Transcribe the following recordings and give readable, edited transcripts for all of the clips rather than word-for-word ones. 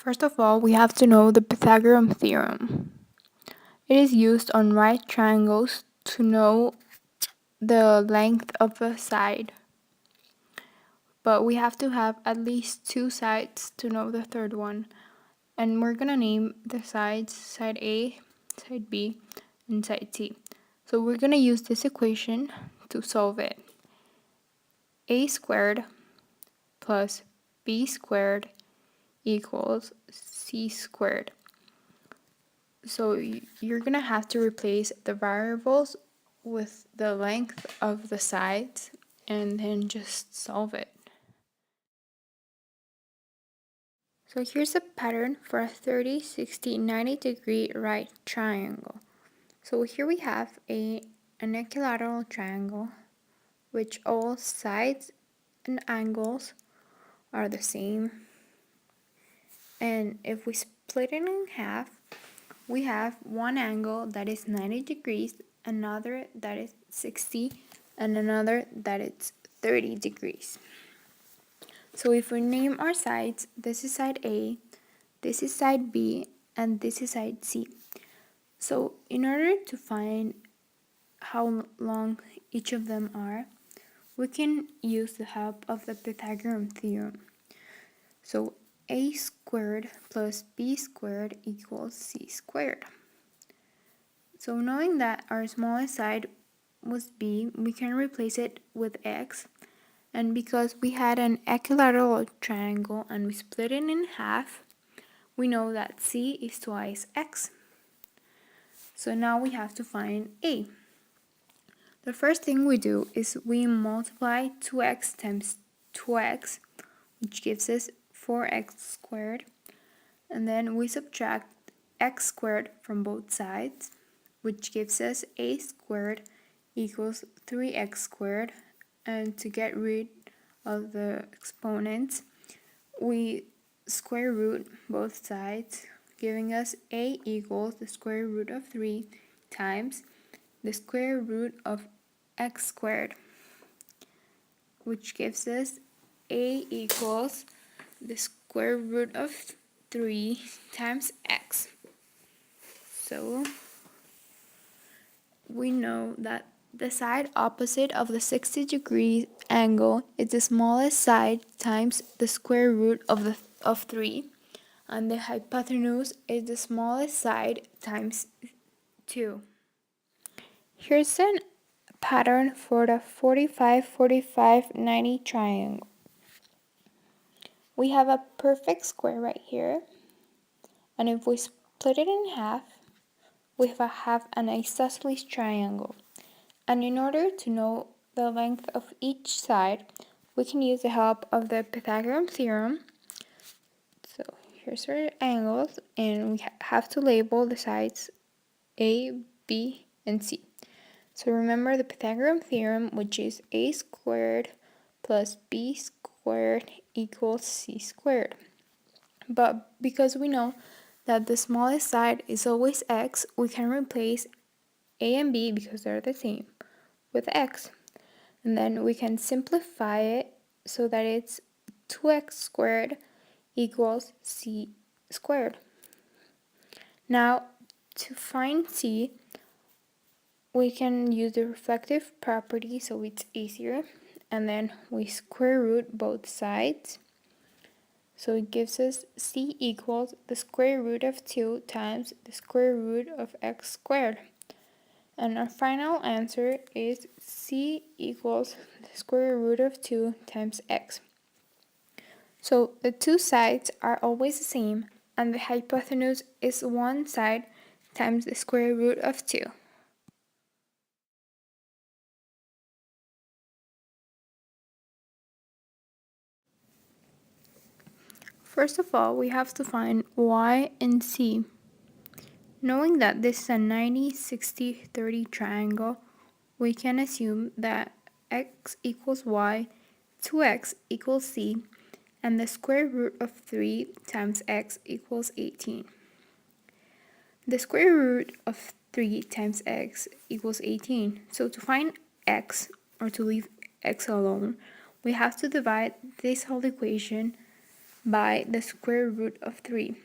First of all, we have to know the Pythagorean theorem. It is used on right triangles to know the length of a side. But we have to have at least two sides to know the third one. And we're going to name the sides side A, side B, and side C. So we're going to use this equation to solve it. A squared plus B squared equals C squared. So you're going to have to replace the variables with the length of the sides and then just solve it. So here's a pattern for a 30, 60, 90 degree right triangle. So here we have an equilateral triangle which all sides and angles are the same. And if we split it in half, we have one angle that is 90 degrees, another that is 60, and another that is 30 degrees. So if we name our sides, this is side A, this is side B, and this is side C. So in order to find how long each of them are, we can use the help of the Pythagorean theorem. So A squared plus B squared equals C squared. So knowing that our smallest side was B, we can replace it with X. And because we had an equilateral triangle and we split it in half, we know that C is twice X. So now we have to find A. The first thing we do is we multiply 2x times 2x, which gives us 4x squared. And then we subtract x squared from both sides, which gives us a squared equals 3x squared. And to get rid of the exponents, we square root both sides, giving us a equals the square root of 3 times the square root of x squared, which gives us a equals the square root of 3 times x. So we know that the side opposite of the 60-degree angle is the smallest side times the square root of 3, and the hypotenuse is the smallest side times 2. Here's a pattern for the 45, 45, 90 triangle. We have a perfect square right here, and if we split it in half, we have an isosceles triangle. And in order to know the length of each side, we can use the help of the Pythagorean theorem. So here's our angles, and we have to label the sides A, B, and C. So remember the Pythagorean theorem, which is a squared plus b squared equals c squared. But because we know that the smallest side is always x, we can replace a and b, because they're the same, with x. And then we can simplify it so that it's 2x squared equals c squared. Now, to find c, we can use the reflective property so it's easier. And then we square root both sides. So it gives us c equals the square root of 2 times the square root of x squared. And our final answer is c equals the square root of 2 times x. So the two sides are always the same, and the hypotenuse is one side times the square root of 2. First of all, we have to find y and c. Knowing that this is a 90, 60, 30 triangle, we can assume that x equals y, 2x equals c, and the square root of 3 times x equals 18. The square root of 3 times x equals 18. So to find x, or to leave x alone, we have to divide this whole equation by the square root of 3,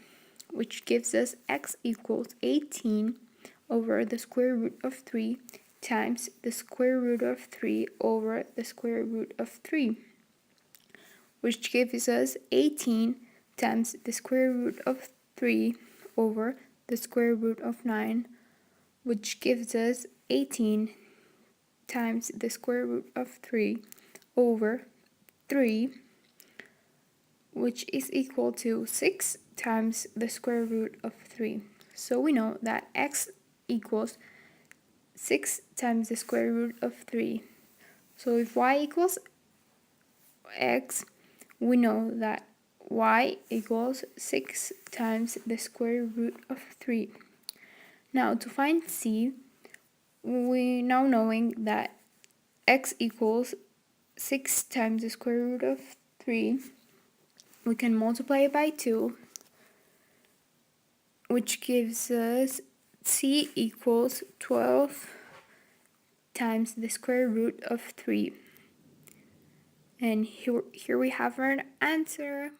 which gives us x equals 18 over the square root of 3 times the square root of 3 over the square root of 3, which gives us 18 times the square root of 3 over the square root of 9, which gives us 18 times the square root of 3 over 3, which is equal to 6 times the square root of 3. So we know that x equals 6 times the square root of 3. So if y equals x, we know that y equals 6 times the square root of 3. Now to find c, we now knowing that x equals 6 times the square root of 3, we can multiply it by 2, which gives us c equals 12 times the square root of 3. And here we have our answer.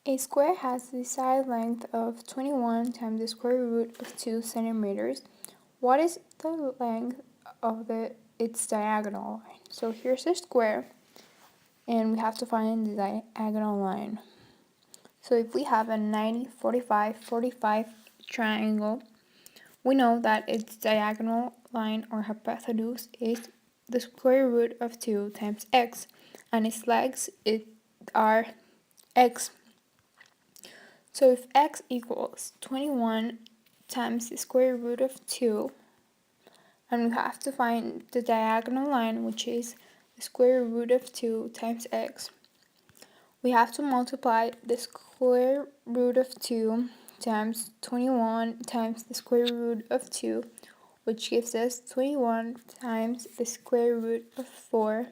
A square has the side length of 21 times the square root of 2 centimeters. What is the length of its diagonal line? So here's a square, and we have to find the diagonal line. So if we have a 90, 45, 45 triangle, we know that its diagonal line or hypotenuse is the square root of 2 times x, and its legs are x. So if x equals 21 times the square root of 2, and we have to find the diagonal line, which is the square root of 2 times x, we have to multiply the square root of 2 times 21 times the square root of 2, which gives us 21 times the square root of 4,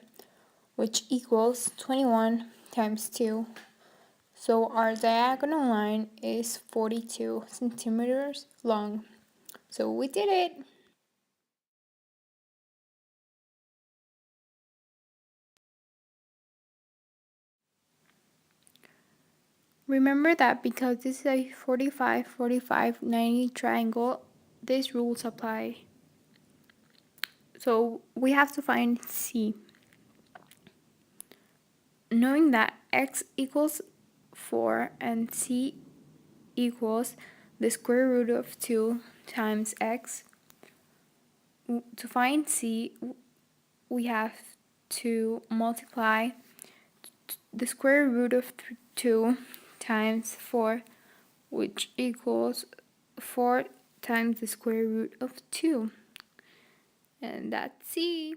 which equals 21 times 2. So our diagonal line is 42 centimeters long. So we did it! Remember that because this is a 45, 45, 90 triangle, these rules apply. So we have to find C. Knowing that x equals 4 and C equals the square root of 2 times x, to find C, we have to multiply the square root of 2 times 4, which equals 4 times the square root of 2. And that's C.